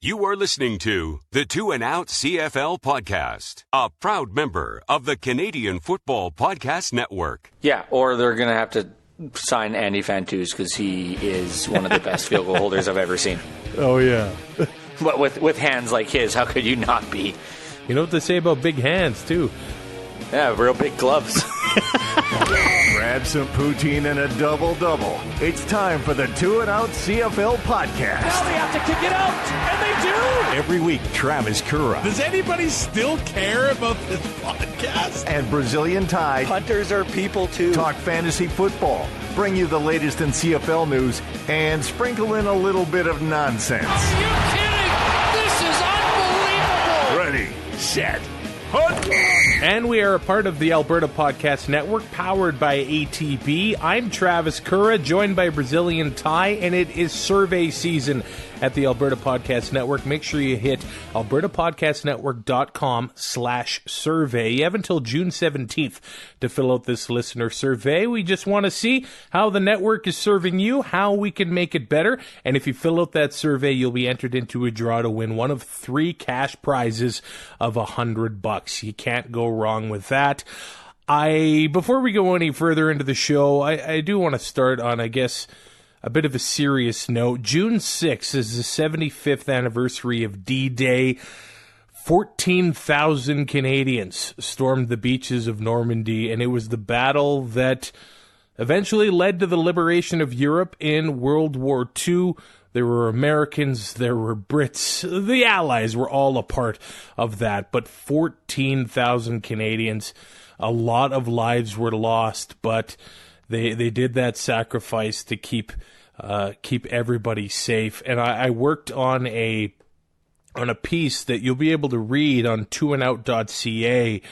You are listening to the Two and Out CFL podcast, a proud member of the Canadian Football Podcast Network. Yeah, or they're going to have to sign Andy Fantuz because he is one of the best field goal holders I've ever seen. Oh, yeah. But with hands like his, how could you not be? You know what they say about big hands, too. Yeah, real big gloves. Grab some poutine and a double-double. It's time for the Two and Out CFL podcast. Now they have to kick it out, and they do! Every week, Travis Currah. Does anybody still care about this podcast? And Brazilian Ty. Hunters are people, too. Talk fantasy football, bring you the latest in CFL news, and sprinkle in a little bit of nonsense. Are you kidding? This is unbelievable! Ready, set, hunt! And we are a part of the Alberta Podcast Network, powered by ATP. I'm Travis Currah, joined by Brazilian Ty, and it is survey season at the Alberta Podcast Network. Make sure you hit albertapodcastnetwork.com/survey. You have until June 17th to fill out this listener survey. We just want to see how the network is serving you, how we can make it better. And if you fill out that survey, you'll be entered into a draw to win one of 3 cash prizes of $100. You can't go wrong with that. Before we go any further into the show, I do want to start on, I guess, a bit of a serious note. June 6th is the 75th anniversary of D-Day. 14,000 Canadians stormed the beaches of Normandy, and it was the battle that eventually led to the liberation of Europe in World War II. There were Americans, there were Brits, the Allies were all a part of that, but 14,000 Canadians, a lot of lives were lost, but they did that sacrifice to keep everybody safe. And I worked on a piece that you'll be able to read on twoandout.ca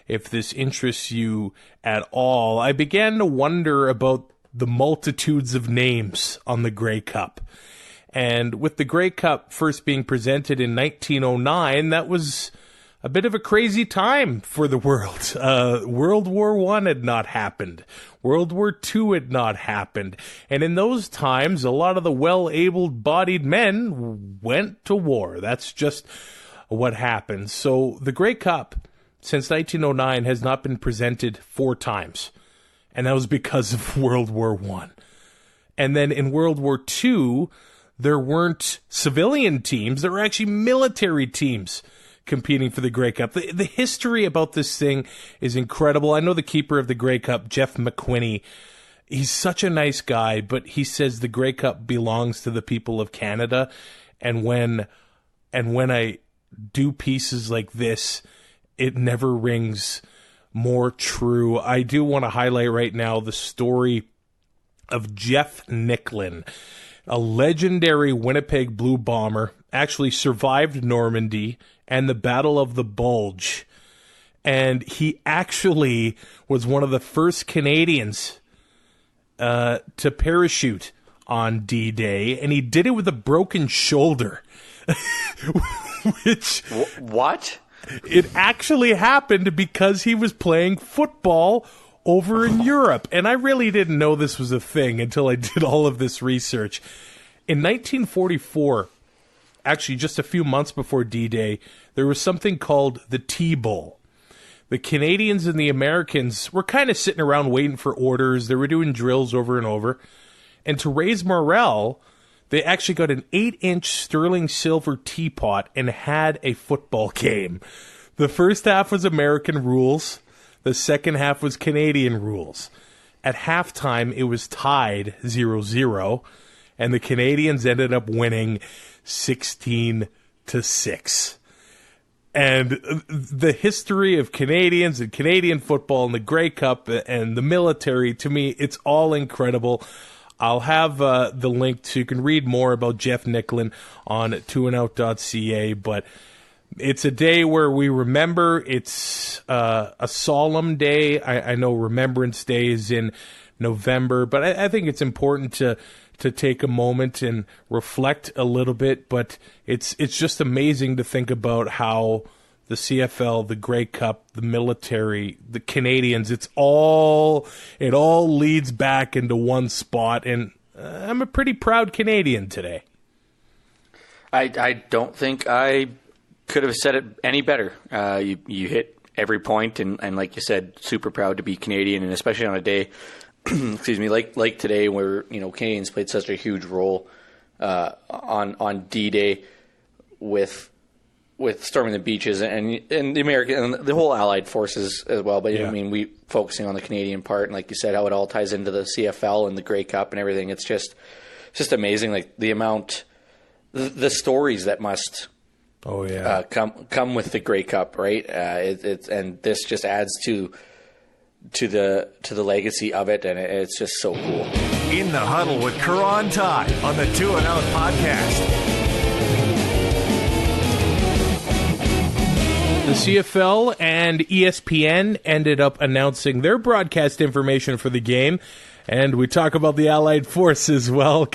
if this interests you at all. I began to wonder about the multitudes of names on the Grey Cup. And with the Grey Cup first being presented in 1909, that was a bit of a crazy time for the world. World War I had not happened. World War II had not happened. And in those times, a lot of the well-able-bodied men went to war. That's just what happened. So the Grey Cup, since 1909, has not been presented 4 times. And that was because of World War I. And then in World War II, there weren't civilian teams. There were actually military teams competing for the Grey Cup. The history about this thing is incredible. I know the keeper of the Grey Cup, Jeff McQuinney. He's such a nice guy, but he says the Grey Cup belongs to the people of Canada. And when I do pieces like this, it never rings more true. I do want to highlight right now the story of Jeff Nicklin, a legendary Winnipeg Blue Bomber, actually survived Normandy and the Battle of the Bulge. And he actually was one of the first Canadians to parachute on D-Day, and he did it with a broken shoulder. Which... What? It actually happened because he was playing football over in Europe. And I really didn't know this was a thing until I did all of this research. In 1944, actually just a few months before D-Day, there was something called the T-Bowl. The Canadians and the Americans were kind of sitting around waiting for orders. They were doing drills over and over. And to raise morale, they actually got an 8-inch sterling silver teapot and had a football game. The first half was American rules. The second half was Canadian rules. At halftime, it was tied 0-0, and the Canadians ended up winning 16-6. And the history of Canadians and Canadian football and the Grey Cup and the military, to me, it's all incredible. I'll have the link so you can read more about Jeff Nicklin on twoandout.ca, but it's a day where we remember. It's a solemn day. I know Remembrance Day is in November, but I think it's important to take a moment and reflect a little bit. But it's just amazing to think about how the CFL, the Grey Cup, the military, the Canadians, it all leads back into one spot. And I'm a pretty proud Canadian today. I don't think I could have said it any better. You hit every point, and like you said, super proud to be Canadian, and especially on a day, excuse me, like today, where Canadians played such a huge role on D-Day with storming the beaches and the American and the whole Allied forces as well. But I mean, we focusing on the Canadian part, and like you said, how it all ties into the CFL and the Grey Cup and everything. It's just amazing, like the amount, the stories that must come with the Grey Cup, right? And this just adds to the legacy of it, and it's just so cool. In the Huddle with Currah and Ty on the 2 and Out podcast. The CFL and ESPN ended up announcing their broadcast information for the game, and we talk about the Allied forces. Well,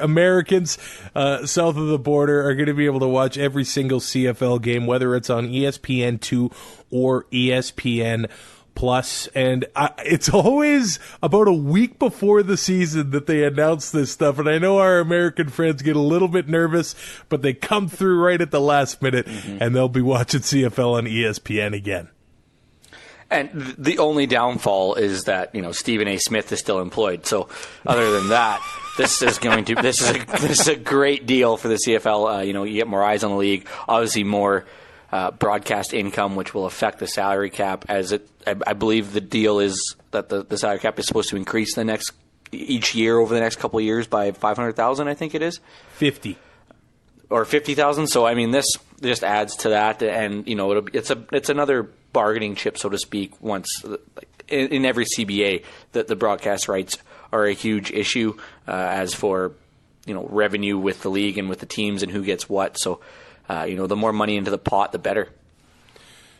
Americans south of the border are going to be able to watch every single CFL game, whether it's on ESPN2 or ESPN Plus, and it's always about a week before the season that they announce this stuff, and I know our American friends get a little bit nervous, but they come through right at the last minute, and they'll be watching CFL on ESPN again. And the only downfall is that Stephen A. Smith is still employed. So other than that, this is a great deal for the CFL. You get more eyes on the league, obviously more broadcast income, which will affect the salary cap. I believe the deal is that the salary cap is supposed to increase each year over the next couple of years by 500,000. I think it is 50 or 50,000. So I mean, this just adds to that, and it's another bargaining chip, so to speak. Once in every CBA, that the broadcast rights are a huge issue as for revenue with the league and with the teams and who gets what. So. The more money into the pot, the better.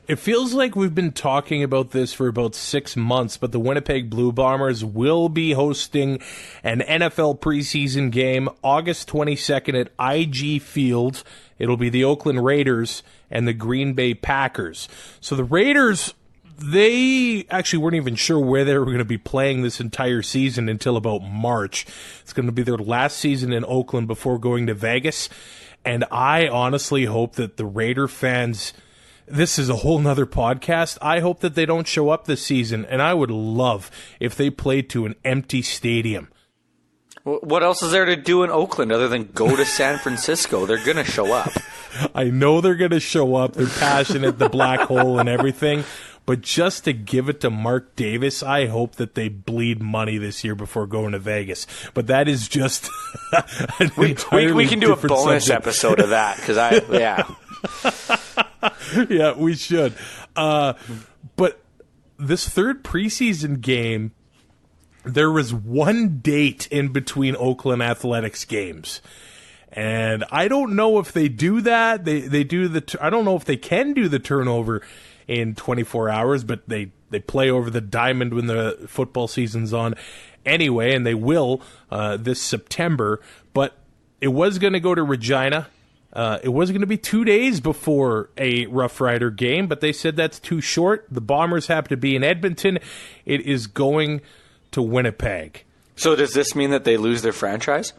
It feels like we've been talking about this for about 6 months, but the Winnipeg Blue Bombers will be hosting an NFL preseason game August 22nd at IG Field. It'll be the Oakland Raiders and the Green Bay Packers. So the Raiders, they actually weren't even sure where they were going to be playing this entire season until about March. It's going to be their last season in Oakland before going to Vegas. And I honestly hope that the Raider fans, this is a whole nother podcast, I hope that they don't show up this season. And I would love if they played to an empty stadium. What else is there to do in Oakland other than go to San Francisco? They're going to show up. I know they're going to show up. They're passionate, the black hole and everything. But just to give it to Mark Davis, I hope that they bleed money this year before going to Vegas. But that is just we can do a bonus episode of that yeah, we should. But this third preseason game, there was one date in between Oakland Athletics games. And I don't know if they do that. They do I don't know if they can do the turnover in 24 hours, but they play over the diamond when the football season's on anyway, and they will this September. But it was going to go to Regina. It was going to be 2 days before a Rough Rider game, but they said that's too short. The Bombers have to be in Edmonton. It is going to Winnipeg. So does this mean that they lose their franchise?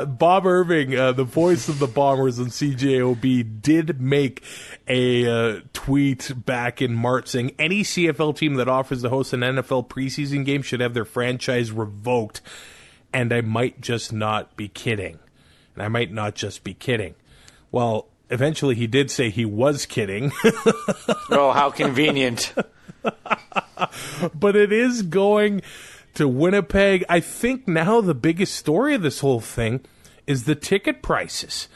Bob Irving, the voice of the Bombers on CJOB, did make a tweet back in March saying any CFL team that offers to host an NFL preseason game should have their franchise revoked. And I might just not be kidding. And I might not just be kidding. Well, eventually he did say he was kidding. Oh, how convenient. But it is going to Winnipeg. I think now the biggest story of this whole thing is the ticket prices.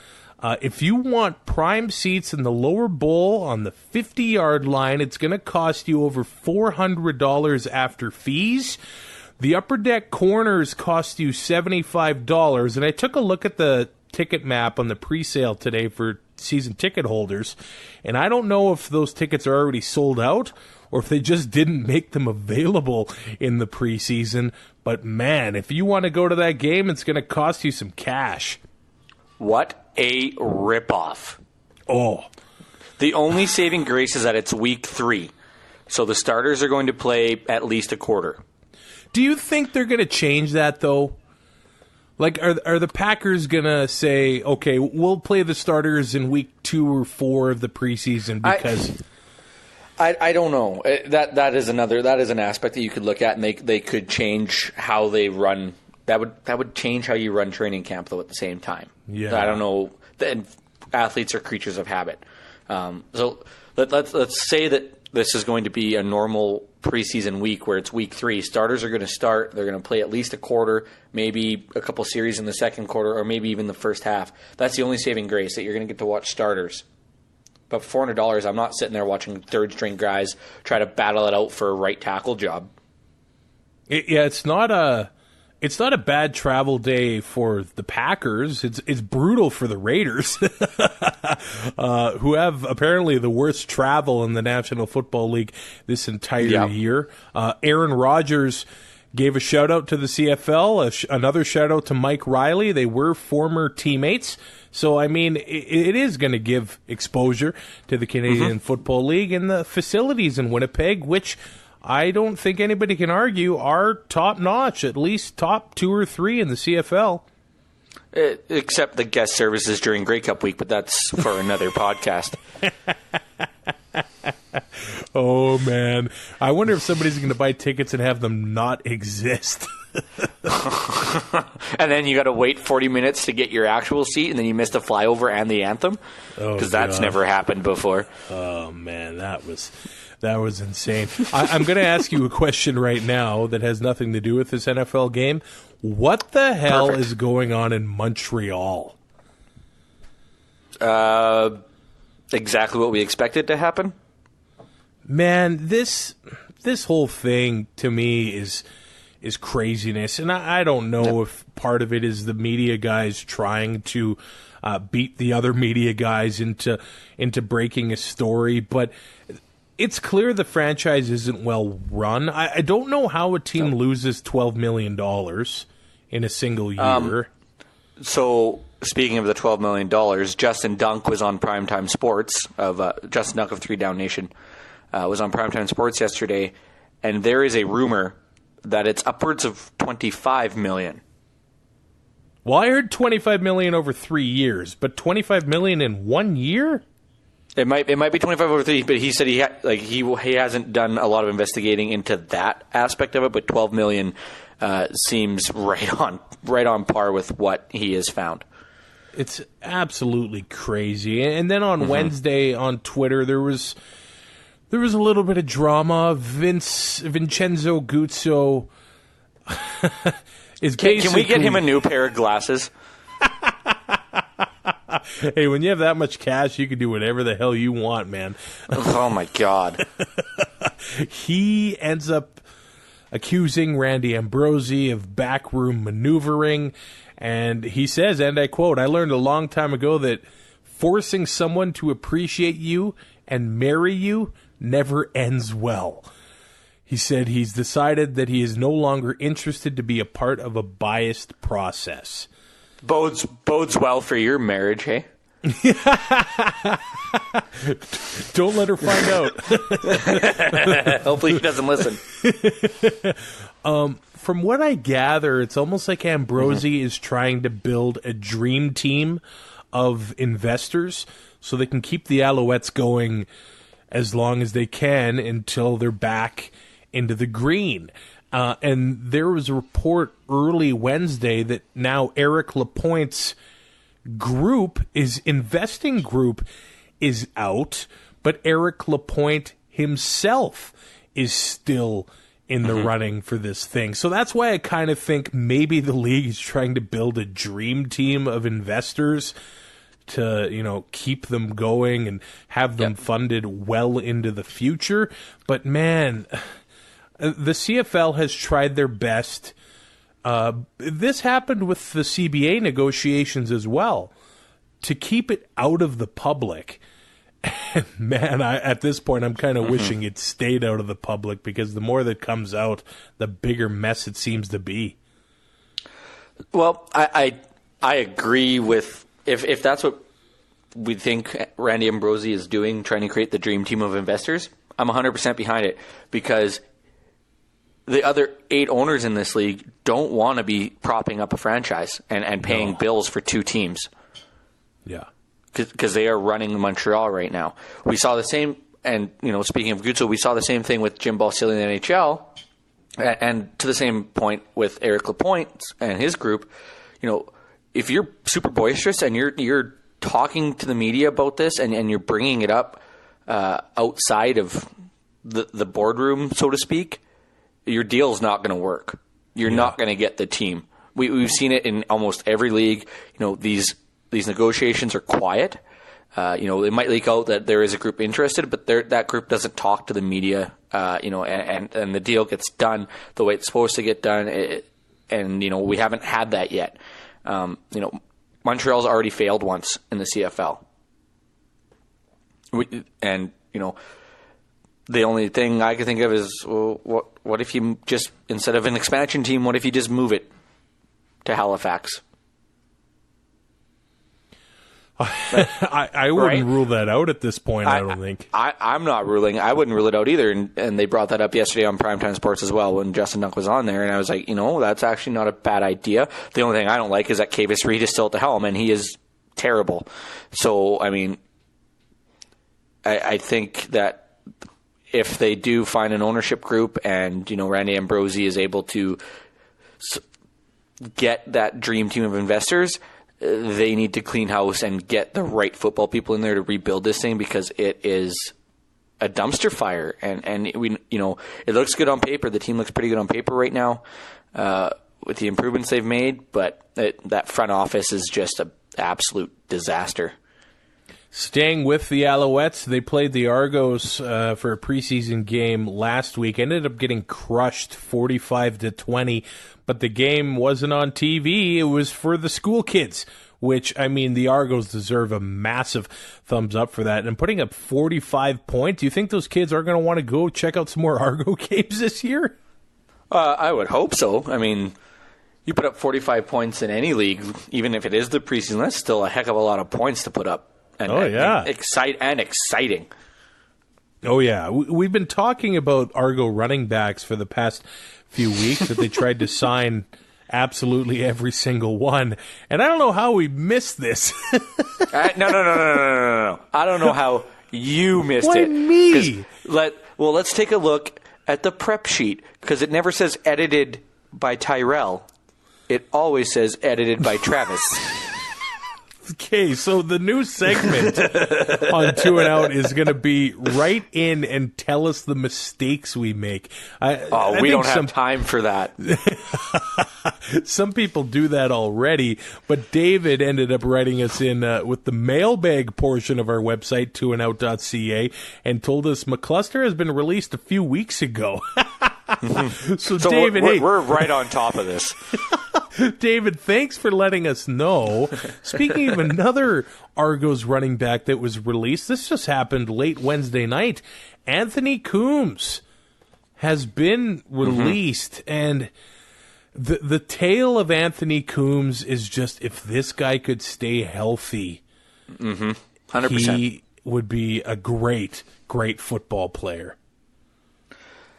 If you want prime seats in the lower bowl on the 50-yard line, it's going to cost you over $400 after fees. The upper deck corners cost you $75. And I took a look at the ticket map on the pre-sale today for season ticket holders, and I don't know if those tickets are already sold out or if they just didn't make them available in the preseason. But man, if you want to go to that game, it's going to cost you some cash. What a ripoff. Oh. The only saving grace is that it's week 3. So the starters are going to play at least a quarter. Do you think they're going to change that, though? Like, are the Packers gonna say, okay, we'll play the starters in week 2 or 4 of the preseason because? I don't know. That is an aspect that you could look at, and they could change how they run. That would change how you run training camp though at the same time. Yeah, I don't know. And athletes are creatures of habit. So let's say that this is going to be a normal preseason week where it's week 3. Starters are going to start. They're going to play at least a quarter, maybe a couple series in the second quarter, or maybe even the first half. That's the only saving grace, that you're going to get to watch starters. But for $400, I'm not sitting there watching third-string guys try to battle it out for a right tackle job. It's not a bad travel day for the Packers. It's brutal for the Raiders, who have apparently the worst travel in the National Football League this entire year. Aaron Rodgers gave a shout-out to the CFL, another shout-out to Mike Riley. They were former teammates. So, I mean, it is going to give exposure to the Canadian Football League and the facilities in Winnipeg, which I don't think anybody can argue are top-notch, at least top 2 or 3 in the CFL. Except the guest services during Grey Cup week, but that's for another podcast. Oh, man. I wonder if somebody's going to buy tickets and have them not exist. And then you got to wait 40 minutes to get your actual seat, and then you missed the flyover and the anthem? Because that's never happened before. Oh, man, that was insane. I'm going to ask you a question right now that has nothing to do with this NFL game. What the hell is going on in Montreal? Exactly what we expected to happen. Man, this whole thing to me is craziness, and I don't know if part of it is the media guys trying to beat the other media guys into breaking a story, but it's clear the franchise isn't well run. I don't know how a team loses $12 million in a single year. So, speaking of the $12 million, Justin Dunk was on Primetime Sports, Justin Dunk of 3 Down Nation, was on Primetime Sports yesterday, and there is a rumor that it's upwards of $25 million. Well, I heard $25 million over 3 years, but $25 million in 1 year? It might be 25 over 3, but he said he hasn't done a lot of investigating into that aspect of it. But 12 million seems right on par with what he has found. It's absolutely crazy. And then on Wednesday on Twitter, there was a little bit of drama. Vincenzo Guzzo is basically... Can we get him a new pair of glasses? Hey, when you have that much cash, you can do whatever the hell you want, man. Oh, my God. He ends up accusing Randy Ambrosie of backroom maneuvering, and he says, and I quote, "I learned a long time ago that forcing someone to appreciate you and marry you never ends well." He said he's decided that he is no longer interested to be a part of a biased process. Bodes well for your marriage, hey? Don't let her find out. Hopefully she doesn't listen. From what I gather, it's almost like Ambrosie is trying to build a dream team of investors so they can keep the Alouettes going as long as they can until they're back into the green. And there was a report early Wednesday that now Eric Lapointe's investing group is out, but Eric Lapointe himself is still in the running for this thing. So that's why I kind of think maybe the league is trying to build a dream team of investors to, keep them going and have them funded well into the future. But man, the CFL has tried their best. This happened with the CBA negotiations as well, to keep it out of the public. And man, at this point, I'm kind of wishing it stayed out of the public, because the more that comes out, the bigger mess it seems to be. Well, I agree with, if that's what we think Randy Ambrosie is doing, trying to create the dream team of investors, I'm 100% behind it, because the other 8 owners in this league don't want to be propping up a franchise and paying bills for 2 teams. Yeah. Because they are running Montreal right now. We saw the same, and speaking of Guzzo, we saw the same thing with Jim Balsillie in the NHL, and to the same point with Eric Lapointe and his group. If you're super boisterous and you're talking to the media about this and you're bringing it up outside of the boardroom, so to speak, your deal's not going to work. You're not going to get the team. We've seen it in almost every league. These negotiations are quiet. It might leak out that there is a group interested, but that group doesn't talk to the media. And the deal gets done the way it's supposed to get done. We haven't had that yet. Montreal's already failed once in the CFL. The only thing I can think of is, well, what if you just, instead of an expansion team, what if you just move it to Halifax? I wouldn't rule that out at this point, I don't think. I'm not ruling. I wouldn't rule it out either. And they brought that up yesterday on Primetime Sports as well when Justin Dunk was on there. And I was like, that's actually not a bad idea. The only thing I don't like is that Kavis Reed is still at the helm, and he is terrible. So, I think that if they do find an ownership group and, Randy Ambrosie is able to get that dream team of investors, they need to clean house and get the right football people in there to rebuild this thing, because it is a dumpster fire. And we, it looks good on paper. The team looks pretty good on paper right now with the improvements they've made, but that front office is just an absolute disaster. Staying with the Alouettes, they played the Argos for a preseason game last week. Ended up getting crushed 45-20, but the game wasn't on TV. It was for the school kids, which, the Argos deserve a massive thumbs up for that. And putting up 45 points, do you think those kids are going to want to go check out some more Argo games this year? I would hope so. You put up 45 points in any league, even if it is the preseason, that's still a heck of a lot of points to put up. And exciting. Oh, yeah. We've been talking about Argo running backs for the past few weeks that they tried to sign absolutely every single one. And I don't know how we missed this. No. I don't know how you missed Why it. Me? Let's take a look at the prep sheet, because it never says edited by Tyrell. It always says edited by Travis. Okay, so the new segment on 2 and Out is going to be write in and tell us the mistakes we make. We don't have time for that. Some people do that already, but David ended up writing us in with the mailbag portion of our website, 2andout.ca, and told us McCluster has been released a few weeks ago. So David, we're right on top of this. David, thanks for letting us know. Speaking of another Argos running back that was released, this just happened late Wednesday night. Anthony Coombs has been released, and the tale of Anthony Coombs is just, if this guy could stay healthy, 100%. he would be a great football player.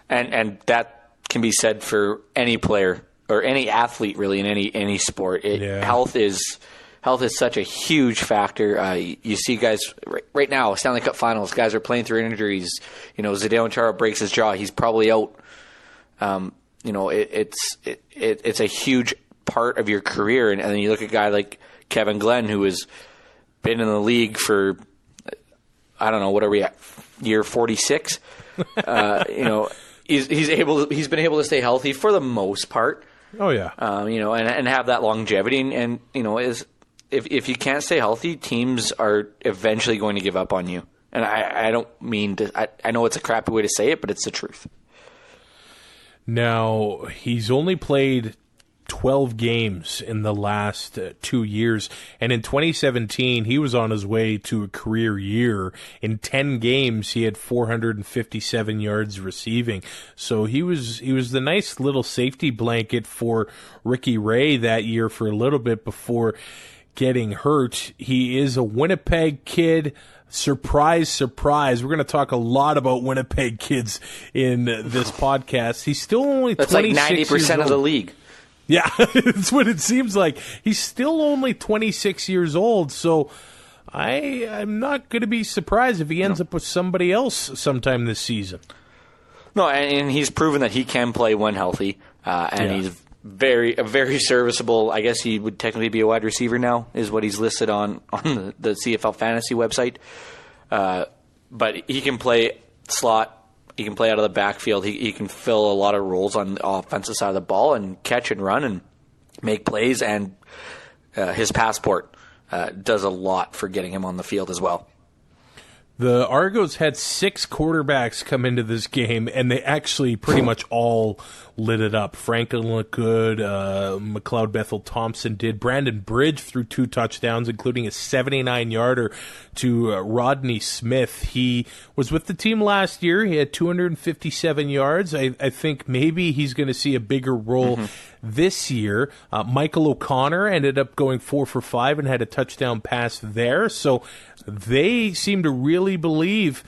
And that can be said for any player or any athlete, really, in any sport. Health is such a huge factor. You see guys right now, Stanley Cup Finals, guys are playing through injuries. Zdeno Chara breaks his jaw; he's probably out. It's a huge part of your career, and then you look at a guy like Kevin Glenn, who has been in the league for, I don't know, what are we at, year 46? He's been able to stay healthy for the most part. Oh yeah. And have that longevity, and if you can't stay healthy, teams are eventually going to give up on you. And I don't mean to. I know it's a crappy way to say it, but it's the truth. Now, he's only played 12 games in the last 2 years, and in 2017 he was on his way to a career year. In 10 games he had 457 yards receiving, so he was the nice little safety blanket for Ricky Ray that year for a little bit before getting hurt. He is a Winnipeg kid. Surprise, surprise. We're going to talk a lot about Winnipeg kids in this podcast. He's still only 26 That's like 90% of the league. Yeah, that's what it seems like. He's still only 26 years old, so I'm not going to be surprised if he ends up with somebody else sometime this season. No, and he's proven that he can play when healthy, he's very serviceable. I guess he would technically be a wide receiver now, is what he's listed on the CFL Fantasy website. But he can play slot. He can play out of the backfield. He can fill a lot of roles on the offensive side of the ball and catch and run and make plays. And his passport does a lot for getting him on the field as well. The Argos had 6 quarterbacks come into this game, and they actually pretty much all lit it up. Franklin looked good. McLeod Bethel-Thompson did. Brandon Bridge threw 2 touchdowns, including a 79-yarder to Rodney Smith. He was with the team last year. He had 257 yards. I think maybe he's going to see a bigger role this year. Michael O'Connor ended up going 4 for 5 and had a touchdown pass there. So they seem to really believe,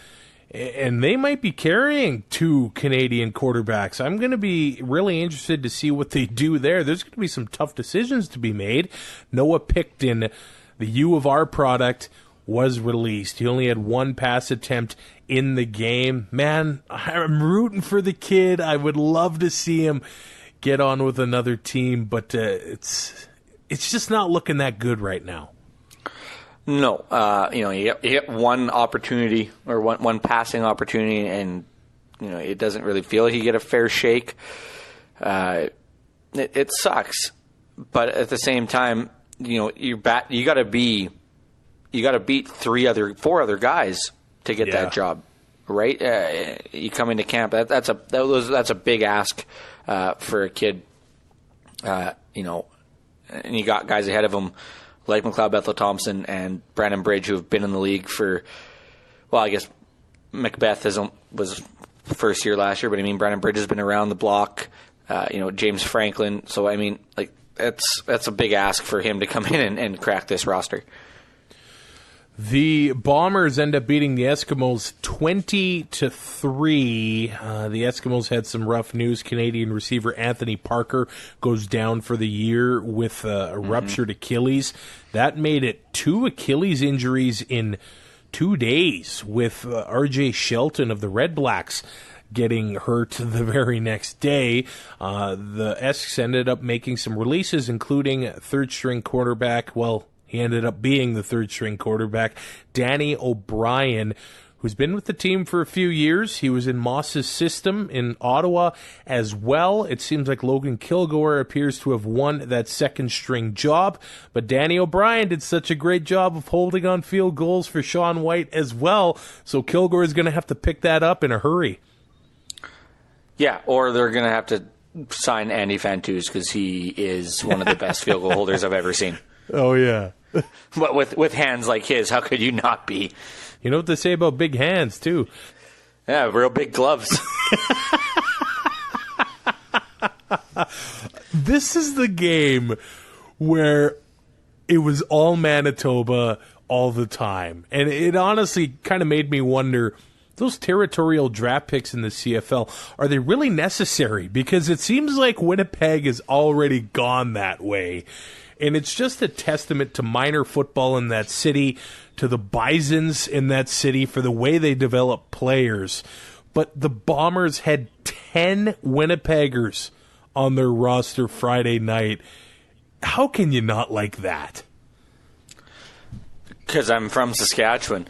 and they might be carrying 2 Canadian quarterbacks. I'm going to be really interested to see what they do there. There's going to be some tough decisions to be made. Noah Picton, the U of R product, was released. He only had 1 pass attempt in the game. Man, I'm rooting for the kid. I would love to see him get on with another team, but it's just not looking that good right now. No, you get one opportunity or one passing opportunity, and it doesn't really feel like you get a fair shake. It sucks, but at the same time, you got to beat 4 other guys to get that job, right? You come into camp, that's a big ask for a kid, and you got guys ahead of him like McLeod Bethel-Thompson and Brandon Bridge, who have been in the league for, well, I guess Macbeth was first year last year, but Brandon Bridge has been around the block, James Franklin. So, that's a big ask for him to come in and crack this roster. The Bombers end up beating the Eskimos 20-3. The Eskimos had some rough news. Canadian receiver Anthony Parker goes down for the year with a ruptured Achilles. That made it 2 Achilles injuries in 2 days, with R.J. Shelton of the Red Blacks getting hurt the very next day. The Esks ended up making some releases, including third-string quarterback, he ended up being the third-string quarterback, Danny O'Brien, who's been with the team for a few years. He was in Moss's system in Ottawa as well. It seems like Logan Kilgore appears to have won that second-string job, but Danny O'Brien did such a great job of holding on field goals for Sean White as well, so Kilgore is going to have to pick that up in a hurry. Yeah, or they're going to have to sign Andy Fantuz, because he is one of the best field goal holders I've ever seen. Oh, yeah. But with hands like his, how could you not be? You know what they say about big hands, too. Yeah, real big gloves. This is the game where it was all Manitoba all the time. And it honestly kind of made me wonder, those territorial draft picks in the CFL, are they really necessary? Because it seems like Winnipeg has already gone that way. And it's just a testament to minor football in that city, to the Bisons in that city for the way they develop players. But the Bombers had 10 Winnipeggers on their roster Friday night. How can you not like that? Because I'm from Saskatchewan.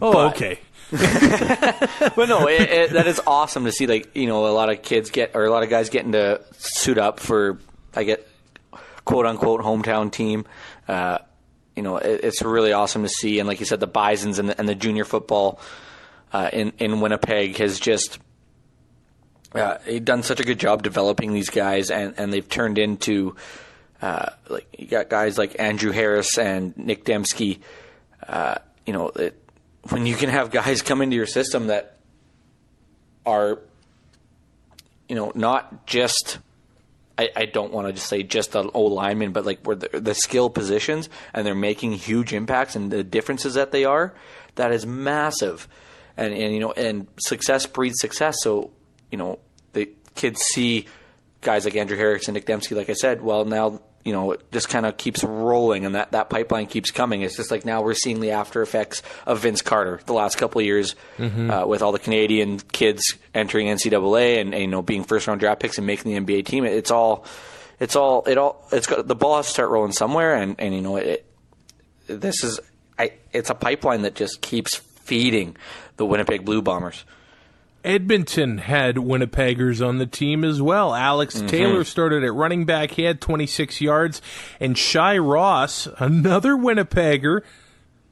Oh, okay. But no, that is awesome to see. A lot of guys getting to suit up for, quote unquote hometown team. It's really awesome to see. And like you said, the Bisons and the junior football in Winnipeg has just done such a good job developing these guys, and they've turned into you got guys like Andrew Harris and Nick Dembski. When you can have guys come into your system that are not just I don't want to just say just an O lineman, but like where the skill positions, and they're making huge impacts, and the differences that they are, that is massive. And you know, and success breeds success. So, you know, the kids see guys like Andrew Harris and Nick Dembski, like I said, well, now, you know, it just kind of keeps rolling, and that pipeline keeps coming. It's just like now we're seeing the after effects of Vince Carter the last couple of years, with all the Canadian kids entering NCAA and you know, being first round draft picks and making the NBA team. It's got the ball has to start rolling somewhere, and you know, it's a pipeline that just keeps feeding the Winnipeg Blue Bombers. Edmonton had Winnipeggers on the team as well. Alex Taylor started at running back. He had 26 yards. And Shai Ross, another Winnipegger,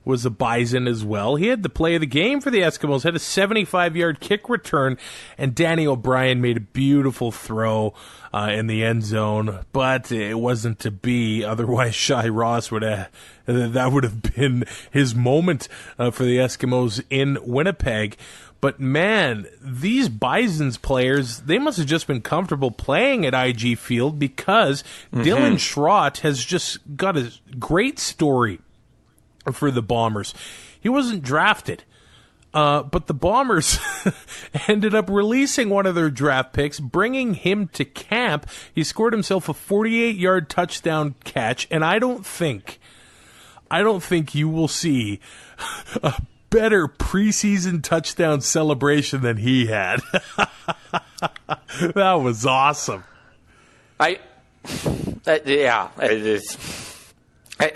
was a Bison as well. He had the play of the game for the Eskimos, had a 75-yard kick return, and Danny O'Brien made a beautiful throw in the end zone, but it wasn't to be. Otherwise, Shai Ross would have been his moment for the Eskimos in Winnipeg. But man, these Bisons players, they must have just been comfortable playing at IG Field, because Dylan Schrott has just got a great story for the Bombers. He wasn't drafted, but the Bombers ended up releasing one of their draft picks, bringing him to camp. He scored himself a 48-yard touchdown catch, and I don't think you will see a better preseason touchdown celebration than he had. That was awesome. I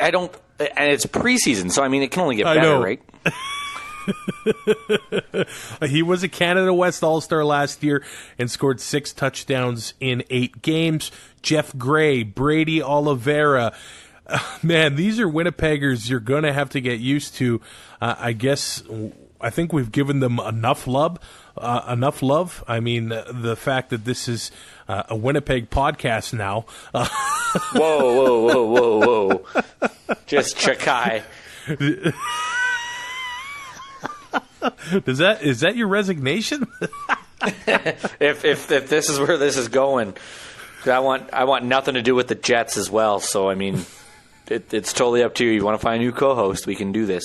don't, and it's preseason, so I mean, it can only get better, right? He was a Canada West All-Star last year and scored 6 touchdowns in 8 games. Jeff Gray, Brady Oliveira. Man, these are Winnipeggers you're going to have to get used to. I think we've given them enough love. I mean, the fact that this is a Winnipeg podcast now. Whoa. Just Chakai. Is that your resignation? if this is where this is going, I want nothing to do with the Jets as well. So I mean, it's totally up to you. You want to find a new co-host, we can do this.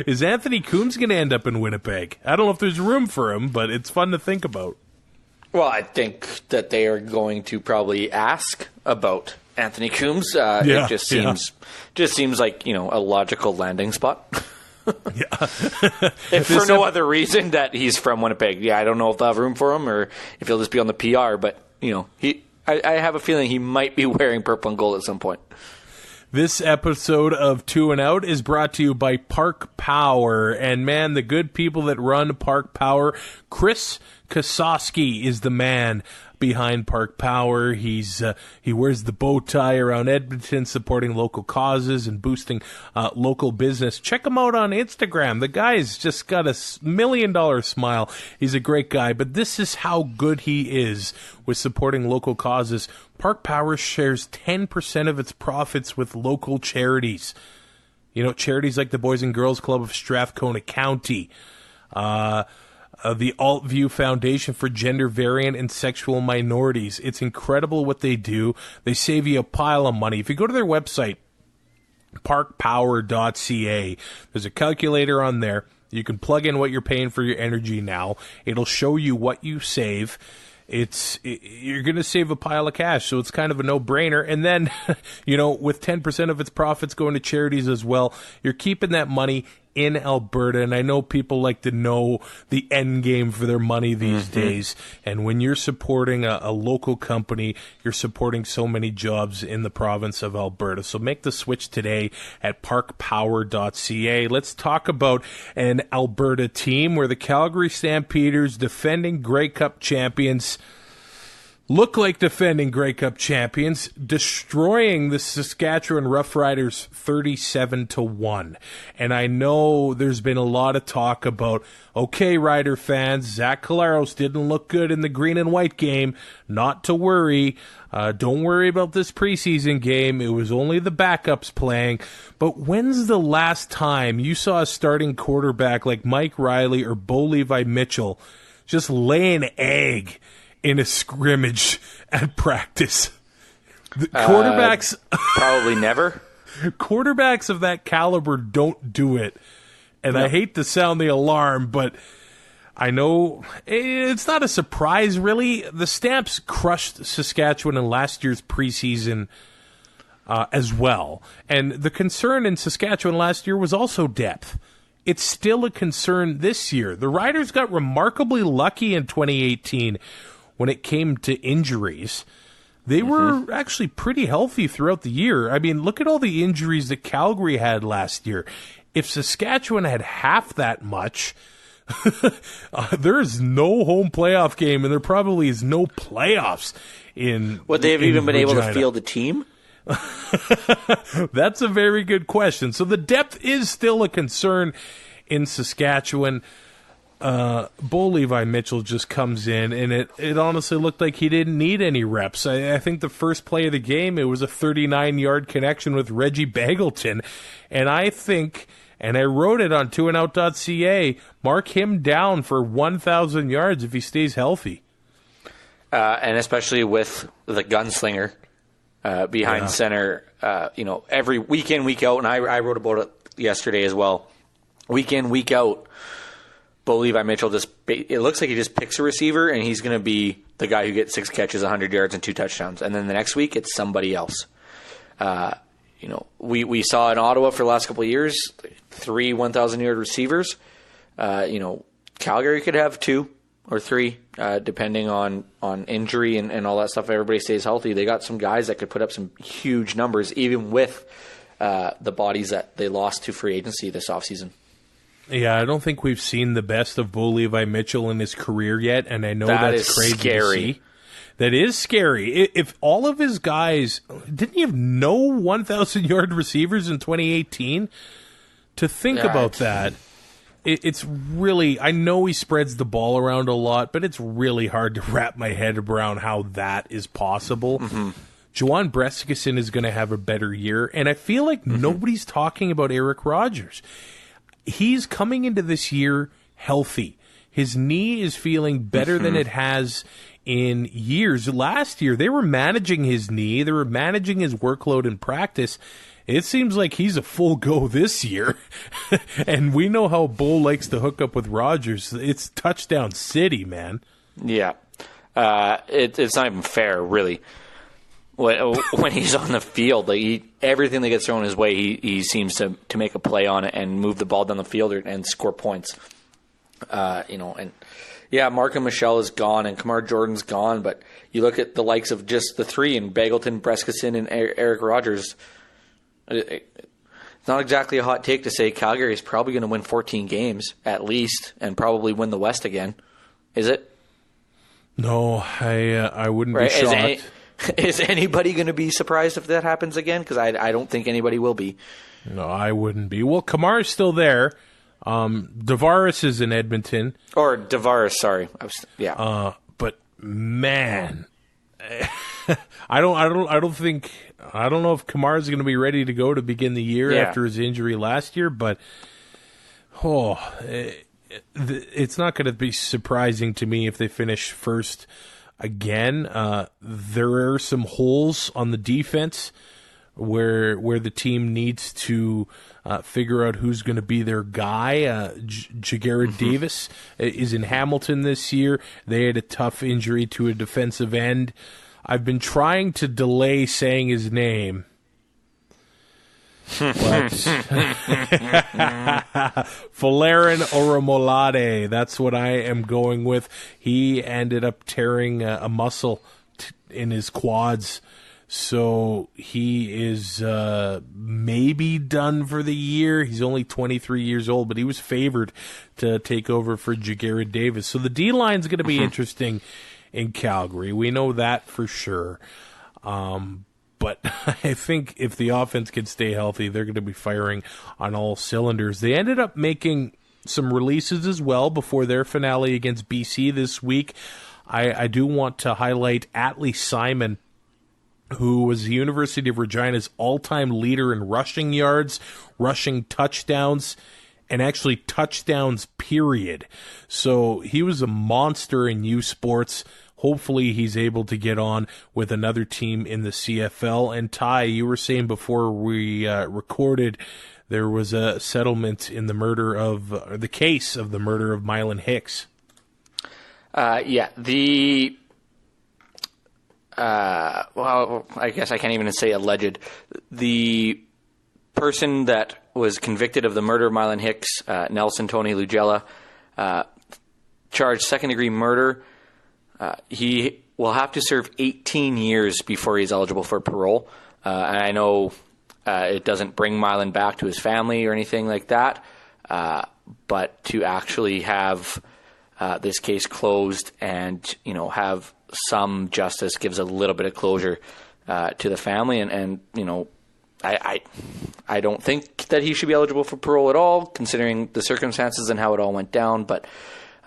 Is Anthony Coombs going to end up in Winnipeg? I don't know if there's room for him, but it's fun to think about. Well, I think that they are going to probably ask about Anthony Coombs. It just seems like, you know, a logical landing spot. Yeah. If for no other reason that he's from Winnipeg. Yeah, I don't know if they'll have room for him or if he'll just be on the PR, but you know, I have a feeling he might be wearing purple and gold at some point. This episode of Two and Out is brought to you by Park Power. And man, the good people that run Park Power, Chris Kosowski is the man behind Park Power. He wears the bow tie around Edmonton, supporting local causes and boosting local business. Check him out on Instagram. The guy's just got a $1 million smile. He's a great guy, but this is how good he is with supporting local causes. Park Power shares 10% of its profits with local charities. You know, charities like the Boys and Girls Club of Strathcona County, the Altview Foundation for Gender Variant and Sexual Minorities. It's incredible what they do. They save you a pile of money. If you go to their website, parkpower.ca, there's a calculator on there. You can plug in what you're paying for your energy now. It'll show you what you save. You're going to save a pile of cash, so it's kind of a no-brainer. And then, you know, with 10% of its profits going to charities as well, you're keeping that money in Alberta. And I know people like to know the end game for their money these days. And when you're supporting a local company, you're supporting so many jobs in the province of Alberta. So make the switch today at parkpower.ca. Let's talk about an Alberta team where the Calgary Stampeders, defending Grey Cup champions, look like defending Grey Cup champions, destroying the Saskatchewan Roughriders 37-1. And I know there's been a lot of talk about, okay, Rider fans, Zach Collaros didn't look good in the green and white game. Not to worry. Don't worry about this preseason game. It was only the backups playing. But when's the last time you saw a starting quarterback like Mike Riley or Bo Levi Mitchell just lay an egg in a scrimmage at practice. The quarterbacks probably never. Quarterbacks of that caliber don't do it. And I hate to sound the alarm, but I know it's not a surprise, really. The Stamps crushed Saskatchewan in last year's preseason as well. And the concern in Saskatchewan last year was also depth. It's still a concern this year. The Riders got remarkably lucky in 2018 when it came to injuries. They were actually pretty healthy throughout the year. I mean, look at all the injuries that Calgary had last year. If Saskatchewan had half that much, there is no home playoff game, and there probably is no playoffs in Would they have even been able to field a team? That's a very good question. So the depth is still a concern in Saskatchewan. Bo Levi Mitchell just comes in, and it honestly looked like he didn't need any reps. I think the first play of the game, it was a 39-yard connection with Reggie Bagleton, and I think, and I wrote it on twoandout.ca, mark him down for 1,000 yards if he stays healthy. And especially with the gunslinger behind center, every week in, week out, and I wrote about it yesterday as well. Week in, week out, Bo Levi Mitchell it looks like he just picks a receiver, and he's going to be the guy who gets 6 catches, 100 yards, and 2 touchdowns. And then the next week, it's somebody else. We saw in Ottawa for the last couple of years, 3 1,000-yard receivers. Calgary could have 2 or 3, depending on injury and all that stuff. If everybody stays healthy, they got some guys that could put up some huge numbers, even with the bodies that they lost to free agency this offseason. Yeah, I don't think we've seen the best of Bo Levi Mitchell in his career yet, and I know that's crazy scary. To see. That is scary. If all of his guys... Didn't he have no 1,000-yard receivers in 2018? To think about that, it's really... I know he spreads the ball around a lot, but it's really hard to wrap my head around how that is possible. Juwan Breskison is going to have a better year, and I feel like nobody's talking about Eric Rogers. He's coming into this year healthy. His knee is feeling better than it has in years. Last year, they were managing his knee. They were managing his workload in practice. It seems like he's a full go this year. And we know how Bo likes to hook up with Rogers. It's touchdown city, man. Yeah. It's not even fair, really. When he's on the field, everything that gets thrown his way, he seems to make a play on it and move the ball down the field and score points. Markham Michelle is gone and Kamar Jordan's gone, but you look at the likes of just the 3 and Bagleton, Breskison, and Eric Rogers. It's not exactly a hot take to say Calgary is probably going to win 14 games at least and probably win the West again. Is it? No, I wouldn't be shocked. Is anybody going to be surprised if that happens again? Because I don't think anybody will be. No, I wouldn't be. Well, Kamar's still there. Davaris is in Edmonton. Or Davaris, sorry. But man, I don't know if Kamar's going to be ready to go to begin the year after his injury last year. But it's not going to be surprising to me if they finish first again. There are some holes on the defense where the team needs to figure out who's going to be their guy. Jagarrett Davis is in Hamilton this year. They had a tough injury to a defensive end. I've been trying to delay saying his name. But Folarin Oromolade, that's what I am going with. He ended up tearing a muscle in his quads, so he is maybe done for the year. He's only 23 years old, but he was favored to take over for Jagarrett Davis. So the D-line's going to be interesting in Calgary. We know that for sure. But I think if the offense can stay healthy, they're going to be firing on all cylinders. They ended up making some releases as well before their finale against BC this week. I do want to highlight Atlee Simon, who was the University of Regina's all-time leader in rushing yards, rushing touchdowns, and actually touchdowns, period. So he was a monster in U Sports. hopefully he's able to get on with another team in the CFL. And Ty, you were saying before we recorded, there was a settlement in the case of the murder of Mylan Hicks. Yeah, well, I guess I can't even say alleged. The person that was convicted of the murder of Mylan Hicks, Nelson Tony Lugella, charged second-degree murder. He will have to serve 18 years before he's eligible for parole. And I know it doesn't bring Mylan back to his family or anything like that, but to actually have this case closed and, have some justice gives a little bit of closure to the family. And I don't think that he should be eligible for parole at all, considering the circumstances and how it all went down. But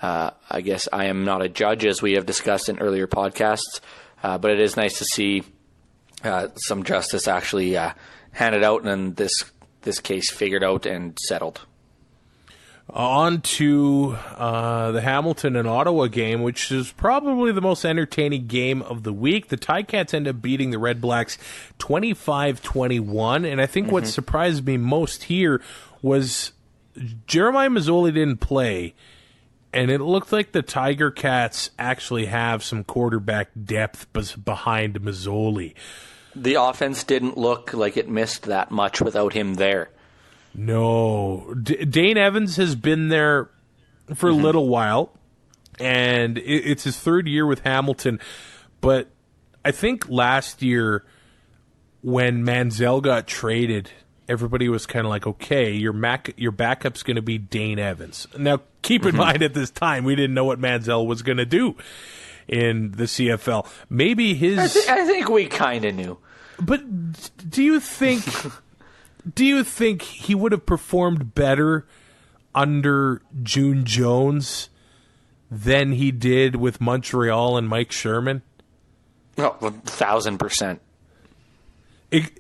I guess I am not a judge, as we have discussed in earlier podcasts. But it is nice to see some justice actually handed out and this case figured out and settled. On to the Hamilton and Ottawa game, which is probably the most entertaining game of the week. The Ticats end up beating the Red Blacks 25-21, and I think what surprised me most here was Jeremiah Masoli didn't play, and it looked like the Tiger Cats actually have some quarterback depth behind Masoli. The offense didn't look like it missed that much without him there. No. Dane Evans has been there for a little while, and it's his third year with Hamilton. But I think last year when Manziel got traded, everybody was kind of like, okay, your backup's going to be Dane Evans. Now, keep in mind at this time, we didn't know what Manziel was going to do in the CFL. Maybe his... I think we kind of knew. But do you think he would have performed better under June Jones than he did with Montreal and Mike Sherman? Oh, 1,000%. It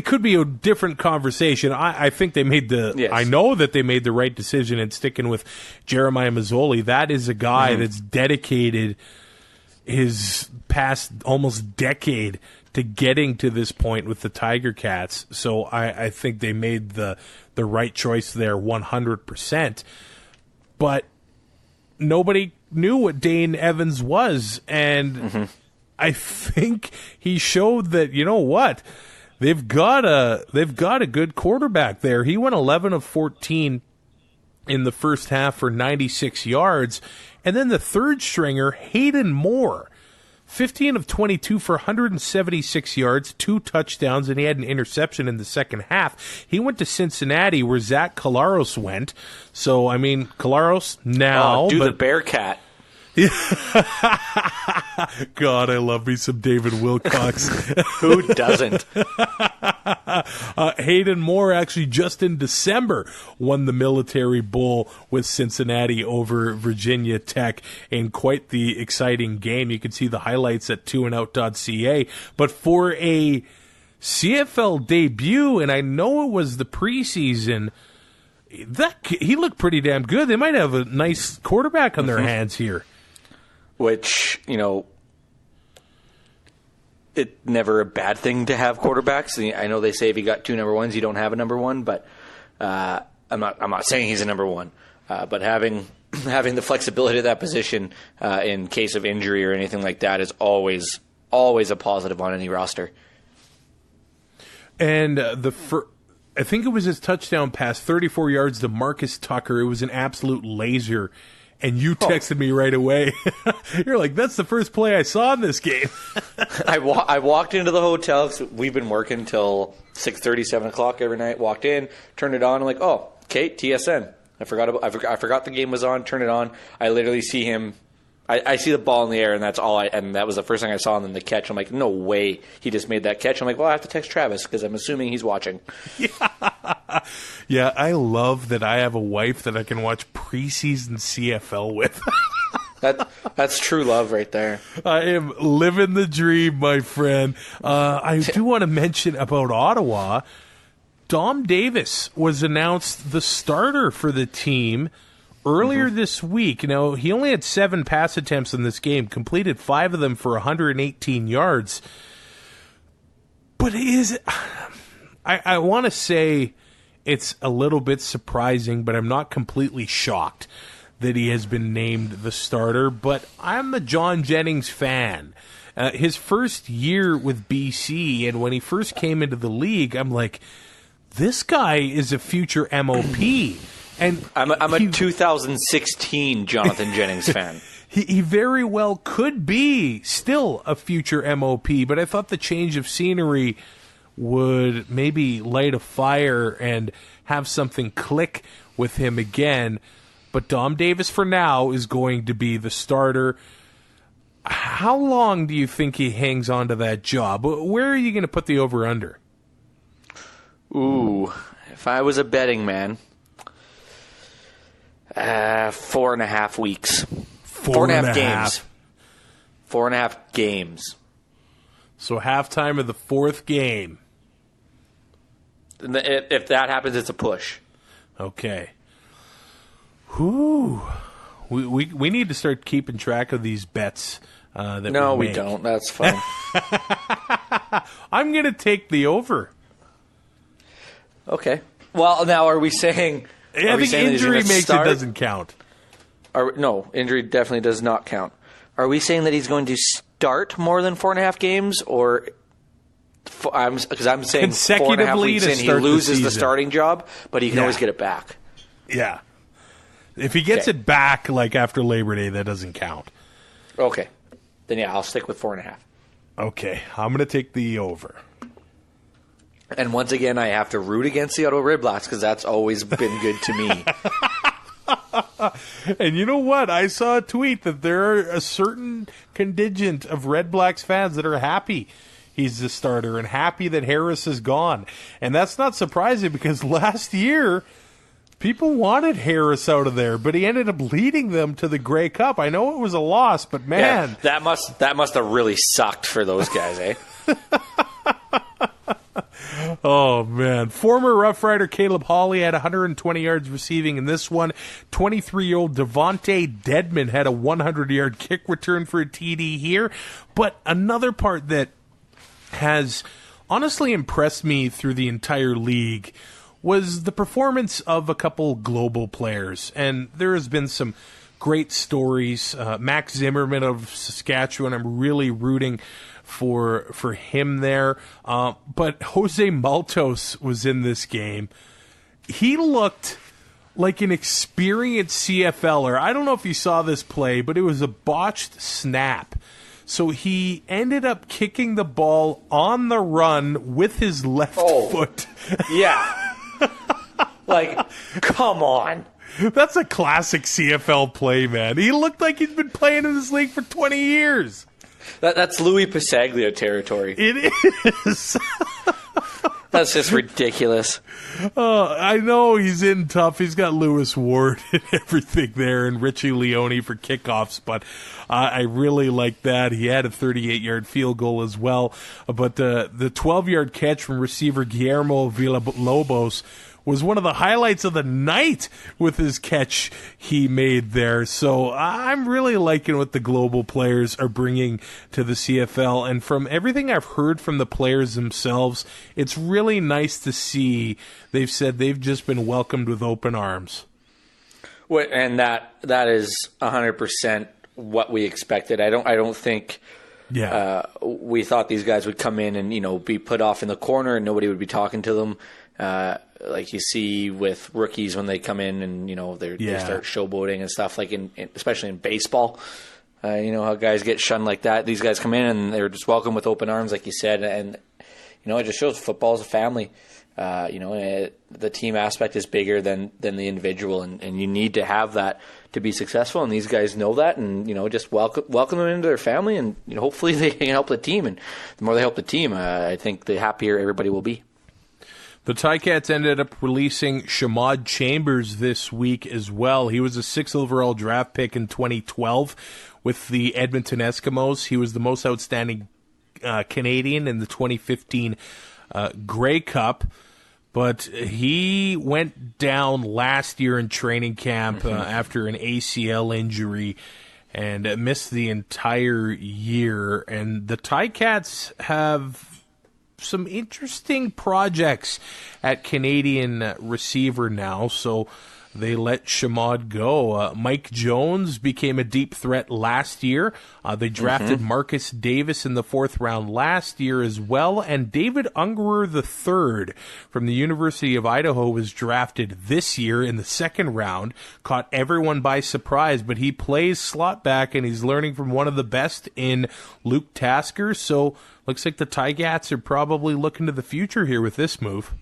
could be a different conversation. I think they made I know that they made the right decision in sticking with Jeremiah Masoli. That is a guy that's dedicated his past almost decade to getting to this point with the Tiger Cats. So I think they made the right choice there 100%. But nobody knew what Dane Evans was, and I think he showed that, you know what, they've got a good quarterback there. He went 11 of 14 in the first half for 96 yards, and then the third stringer, Hayden Moore, 15 of 22 for 176 yards, 2 touchdowns, and he had an interception in the second half. He went to Cincinnati, where Zach Collaros went. So, I mean, Collaros now... the Bearcat. God, I love me some David Wilcox. Who doesn't? Hayden Moore actually just in December won the Military Bowl with Cincinnati over Virginia Tech in quite the exciting game. You can see the highlights at 2andout.ca. But for a CFL debut, and I know it was the preseason, he looked pretty damn good. They might have a nice quarterback on their hands here. Which, it's never a bad thing to have quarterbacks. I know they say if you got 2 number ones, you don't have a number one, but I'm not saying he's a number one. But having the flexibility of that position in case of injury or anything like that is always a positive on any roster. And I think it was his touchdown pass, 34 yards to Marcus Tucker. It was an absolute laser. And you texted me right away. You're like, that's the first play I saw in this game. I walked into the hotel. We've been working till 6:30, 7 o'clock every night. Walked in, turned it on. I'm like, oh, okay, TSN. I forgot the game was on. Turn it on. I literally see him. I see the ball in the air, and that's all. And that was the first thing I saw. And then the catch. I'm like, no way, he just made that catch. I'm like, well, I have to text Travis because I'm assuming he's watching. Yeah, I love that I have a wife that I can watch preseason CFL with. That's true love right there. I am living the dream, my friend. I do want to mention about Ottawa. Dom Davis was announced the starter for the team earlier this week, he only had 7 pass attempts in this game, completed 5 of them for 118 yards. But I want to say it's a little bit surprising, but I'm not completely shocked that he has been named the starter. But I'm a John Jennings fan. His first year with BC, and when he first came into the league, I'm like, this guy is a future MOP. And I'm a 2016 Jonathan Jennings fan. He very well could be still a future MOP, but I thought the change of scenery would maybe light a fire and have something click with him again. But Dom Davis, for now, is going to be the starter. How long do you think he hangs on to that job? Where are you going to put the over-under? Ooh, if I was a betting man, 4.5 weeks. 4.5 games. 4.5 games. So halftime of the 4th game. If that happens, it's a push. Okay. Whew. We need to start keeping track of these bets that No, we we make. don't. That's fine. I'm going to take the over. Okay. Well, now are we saying... I think injury makes it doesn't count. No, injury definitely does not count. Are we saying that he's going to start more than 4.5 games, or... Because I'm saying 4.5 weeks in, he loses the starting job, but he can always get it back. Yeah. If he gets it back, like after Labor Day, that doesn't count. Okay. Then, I'll stick with 4.5. Okay. I'm going to take the over. And once again, I have to root against the Ottawa Redblacks because that's always been good to me. And you know what? I saw a tweet that there are a certain contingent of Red Blacks fans that are happy he's the starter and happy that Harris is gone. And that's not surprising because last year people wanted Harris out of there, but he ended up leading them to the Grey Cup. I know it was a loss, but man, that must have really sucked for those guys, eh? Oh, man. Former Rough Rider Caleb Hawley had 120 yards receiving in this one. 23-year-old Devontae Dedman had a 100-yard kick return for a TD here. But another part that has honestly impressed me through the entire league was the performance of a couple global players. And there has been some great stories. Max Zimmerman of Saskatchewan, I'm really rooting for him there. But Jose Maltos was in this game. He looked like an experienced CFLer. I don't know if you saw this play, but it was a botched snap. So he ended up kicking the ball on the run with his left foot. Yeah. Like, come on. That's a classic CFL play, man. He looked like he'd been playing in this league for 20 years. That's Louis Pasaglia territory. It is. That's just ridiculous. I know he's in tough. He's got Lewis Ward and everything there and Richie Leone for kickoffs, but I really like that. He had a 38-yard field goal as well. But the 12-yard catch from receiver Guillermo Villalobos was one of the highlights of the night with his catch he made there. So I'm really liking what the global players are bringing to the CFL. And from everything I've heard from the players themselves, it's really nice to see they've said they've just been welcomed with open arms. And that is 100% what we expected. I don't think we thought these guys would come in and be put off in the corner and nobody would be talking to them. Like you see with rookies when they come in and they start showboating and stuff, like especially in baseball. How guys get shunned like that. These guys come in and they're just welcomed with open arms, like you said, and it just shows football is a family. The team aspect is bigger than the individual, and you need to have that to be successful. And these guys know that, and just welcome them into their family, and hopefully they can help the team. And the more they help the team, I think the happier everybody will be. The Ticats ended up releasing Shamad Chambers this week as well. He was a 6th overall draft pick in 2012 with the Edmonton Eskimos. He was the most outstanding Canadian in the 2015 Grey Cup. but he went down last year in training camp after an ACL injury and missed the entire year. And the Ticats have some interesting projects at Canadian receiver now, so they let Shamad go. Mike Jones became a deep threat last year. They drafted Marcus Davis in the 4th round last year as well. And David Ungerer III from the University of Idaho was drafted this year in the 2nd round. Caught everyone by surprise, but he plays slot back and he's learning from one of the best in Luke Tasker. So looks like the Ticats are probably looking to the future here with this move.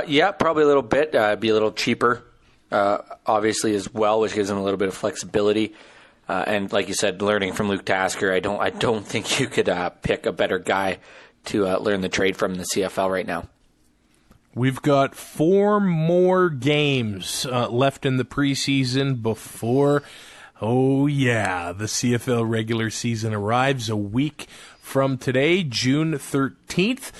Yeah, probably a little bit. Be a little cheaper, obviously, as well, which gives them a little bit of flexibility. And like you said, learning from Luke Tasker, I don't think you could pick a better guy to learn the trade from in the CFL right now. We've got 4 more games left in the preseason before, the CFL regular season arrives a week from today, June 13th.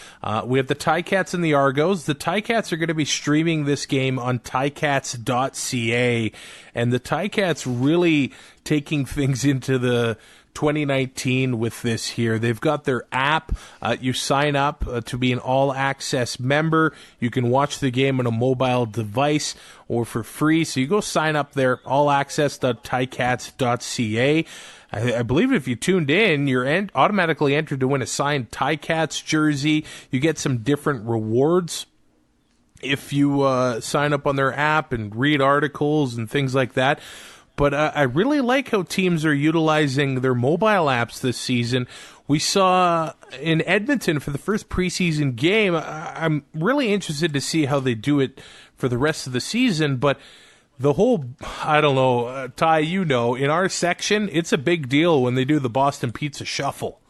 We have the Ticats and the Argos. The Ticats are going to be streaming this game on ticats.ca, and the Ticats really taking things into the 2019 with this here. They've got their app. You sign up to be an all-access member. You can watch the game on a mobile device or for free. So you go sign up there, allaccess.ticats.ca. I believe if you tuned in, you're automatically entered to win a signed Ticats jersey. You get some different rewards if you sign up on their app and read articles and things like that. But I really like how teams are utilizing their mobile apps this season. We saw in Edmonton for the first preseason game. I'm really interested to see how they do it for the rest of the season. But the whole, Ty, in our section, it's a big deal when they do the Boston Pizza Shuffle.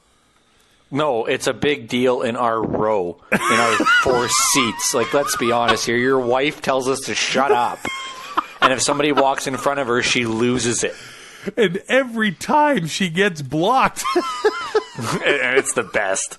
No, it's a big deal in our row, in our 4 seats. Like, let's be honest here. Your wife tells us to shut up. And if somebody walks in front of her, she loses it. And every time she gets blocked. And it's the best.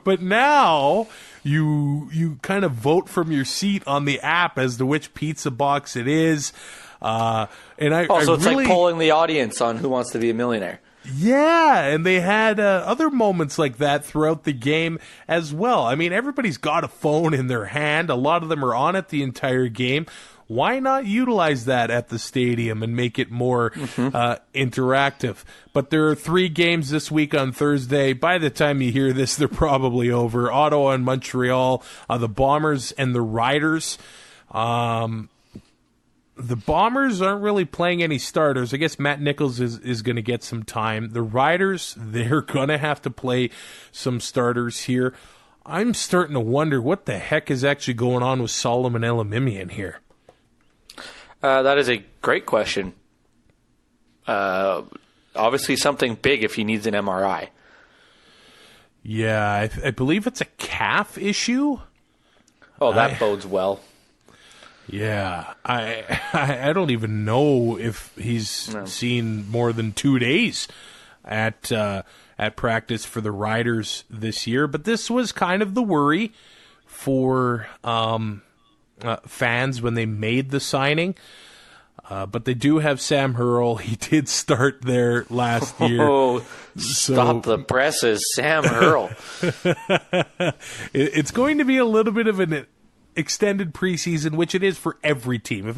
But now you kind of vote from your seat on the app as to which pizza box it is. And it's like polling the audience on Who Wants to Be a Millionaire. Yeah, and they had other moments like that throughout the game as well. I mean, everybody's got a phone in their hand. A lot of them are on it the entire game. Why not utilize that at the stadium and make it more interactive? But there are 3 games this week on Thursday. By the time you hear this, they're probably over. Ottawa and Montreal, the Bombers and the Riders. The Bombers aren't really playing any starters. I guess Matt Nichols is going to get some time. The Riders, they're going to have to play some starters here. I'm starting to wonder what the heck is actually going on with Solomon Elimimian here. That is a great question. Obviously something big if he needs an MRI. Yeah, I believe it's a calf issue. Oh, that bodes well. Yeah, I don't even know if he's seen more than 2 days at practice for the Riders this year. But this was kind of the worry for fans when they made the signing. But they do have Sam Hurl. He did start there last year. Oh, stop the presses, Sam Hurl. It's going to be a little bit of an extended preseason, which it is for every team. If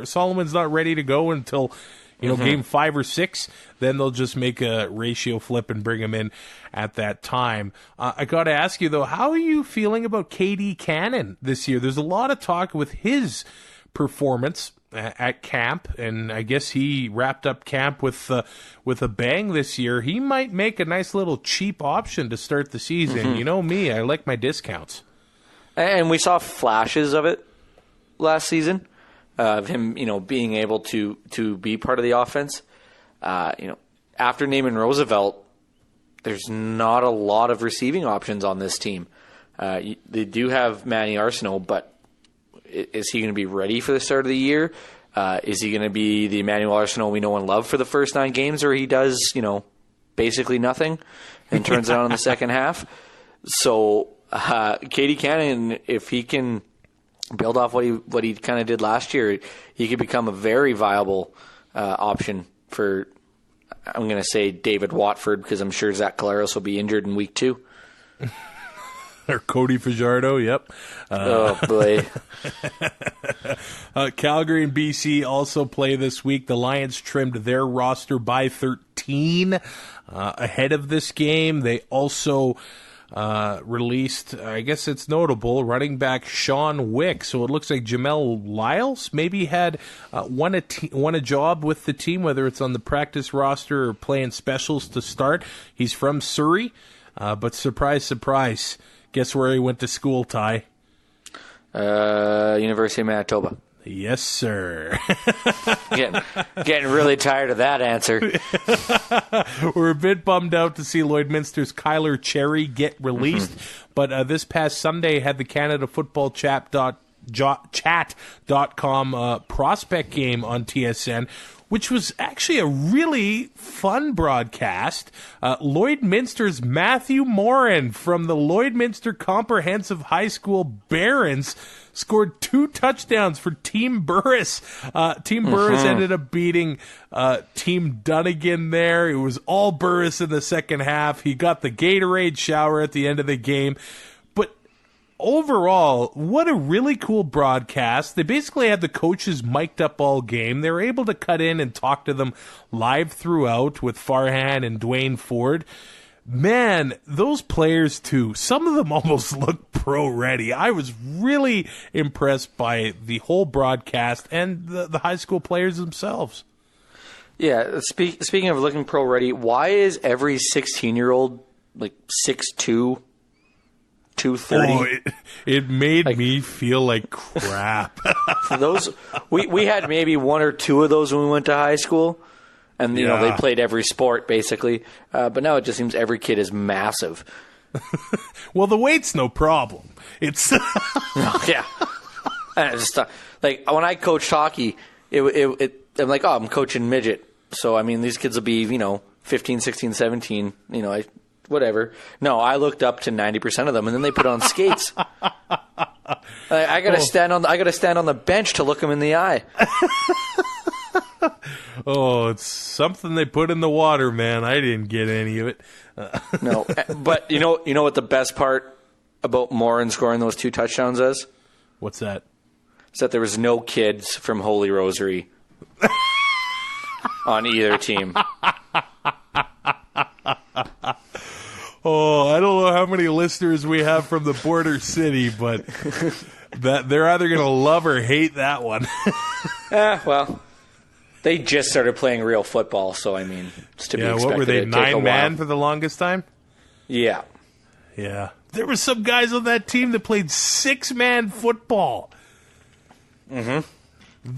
Solomon's not ready to go until game 5 or 6, then they'll just make a ratio flip and bring him in at that time. I got to ask you, though, how are you feeling about KD Cannon this year? There's a lot of talk with his performance at camp, and I guess he wrapped up camp with a bang this year. He might make a nice little cheap option to start the season. You know me, I like my discounts. And we saw flashes of it last season, of him, being able to be part of the offense. After Naaman Roosevelt, there's not a lot of receiving options on this team. They do have Manny Arsenault, but is he going to be ready for the start of the year? Is he going to be the Emmanuel Arsenault we know and love for the first 9 games, or he does, basically nothing and turns it on in the second half? So Katie Cannon, if he can build off what he kind of did last year, he could become a very viable option for, I'm going to say David Watford, because I'm sure Zach Collaros will be injured in week 2. Or Cody Fajardo, yep. Oh, boy. Calgary and BC also play this week. The Lions trimmed their roster by 13 ahead of this game. They also released, I guess it's notable, running back Sean Wick. So it looks like Jamel Lyles maybe had won a job with the team, whether it's on the practice roster or playing specials to start. He's from Surrey, but surprise, surprise. Guess where he went to school, Ty? University of Manitoba. Yes, sir. Getting really tired of that answer. We're a bit bummed out to see Lloydminster's Kyler Cherry get released, but this past Sunday had the Canada Football Chat.com prospect game on TSN, which was actually a really fun broadcast. Lloydminster's Matthew Morin from the Lloydminster Comprehensive High School Barons scored 2 touchdowns for Team Burris. Team Burris ended up beating Team Dunnigan there. It was all Burris in the second half. He got the Gatorade shower at the end of the game. Overall, what a really cool broadcast. They basically had the coaches mic'd up all game. They were able to cut in and talk to them live throughout with Farhan and Dwayne Ford. Man, those players too, some of them almost look pro-ready. I was really impressed by the whole broadcast and the high school players themselves. Yeah, speaking of looking pro-ready, why is every 16-year-old like 6'2", 230? Oh, it made me feel like crap. Those we had maybe 1 or 2 of those when we went to high school, and you know they played every sport basically. But now it just seems every kid is massive. Well, the weight's no problem. It's yeah. And it's just, like when I coached hockey, I'm like, I'm coaching midget, so I mean these kids will be 15, 16, 17. Whatever. No, I looked up to 90% of them, and then they put on skates. I gotta stand on the bench to look them in the eye. Oh, it's something they put in the water, man. I didn't get any of it. No, but you know what the best part about Morin scoring those 2 touchdowns is? What's that? Is that there was no kids from Holy Rosary on either team. Oh, I don't know how many listeners we have from the border city, but that they're either going to love or hate that one. Well, they just started playing real football, so I mean, it's to be expected. What were they, 9-man for the longest time? Yeah. Yeah. There were some guys on that team that played 6-man football. Mm-hmm.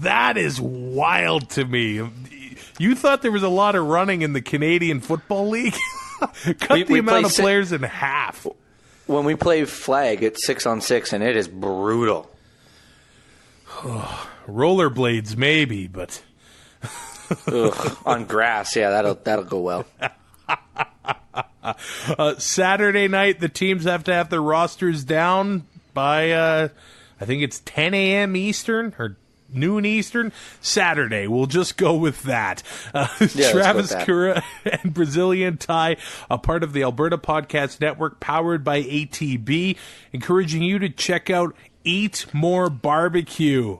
That is wild to me. You thought there was a lot of running in the Canadian Football League? Cut the amount of players in half. When we play flag, it's 6-on-6, and it is brutal. Rollerblades, maybe, but on grass, yeah, that'll go well. Saturday night, the teams have to have their rosters down by I think it's 10 a.m. Eastern or noon Eastern. Saturday, we'll just go with that. Travis Currah and Brazilian Ty, a part of the Alberta Podcast Network, powered by ATB, encouraging you to check out Eat More Barbecue.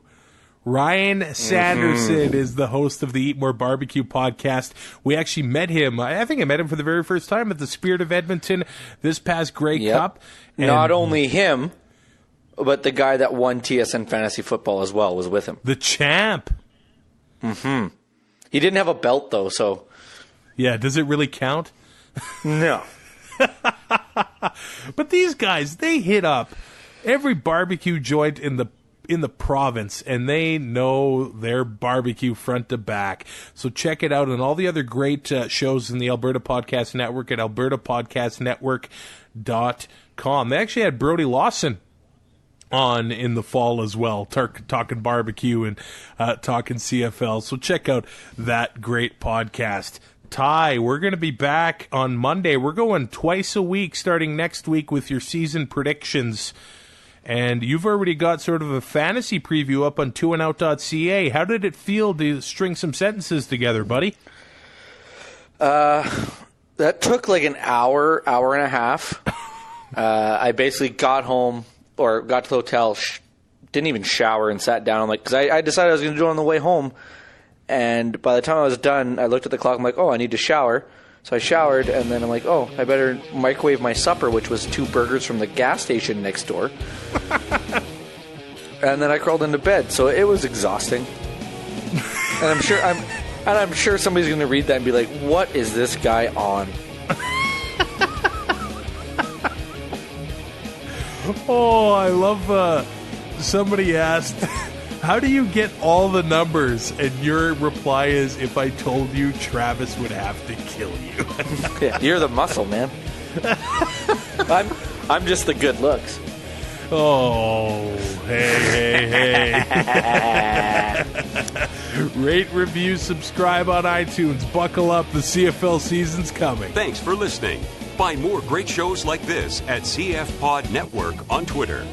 Ryan Sanderson is the host of the Eat More Barbecue podcast. We actually met him. I think I met him for the very first time at the Spirit of Edmonton this past Grey Cup. And not only him, but the guy that won TSN Fantasy Football as well was with him. The champ. Mm-hmm. He didn't have a belt, though, so... Yeah, does it really count? No. But these guys, they hit up every barbecue joint in the province, and they know their barbecue front to back. So check it out and all the other great shows in the Alberta Podcast Network at albertapodcastnetwork.com. They actually had Brody Lawson on in the fall as well, talking barbecue and talking CFL. So check out that great podcast. Ty, we're going to be back on Monday. We're going twice a week starting next week with your season predictions. And you've already got sort of a fantasy preview up on twoandout.ca. How did it feel to string some sentences together, buddy? That took like an hour and a half. I basically got home or got to the hotel, didn't even shower and sat down. Because I decided I was going to do it on the way home. And by the time I was done, I looked at the clock. I'm like, oh, I need to shower. So I showered, and then I'm like, oh, I better microwave my supper, which was 2 burgers from the gas station next door. And then I crawled into bed. So it was exhausting. And I'm sure somebody's going to read that and be like, what is this guy on? Oh, I love somebody asked, how do you get all the numbers? And your reply is, if I told you, Travis would have to kill you. Yeah, you're the muscle, man. I'm just the good looks. Oh, hey. Rate, review, subscribe on iTunes. Buckle up, the CFL season's coming. Thanks for listening. Find more great shows like this at CF Pod Network on Twitter.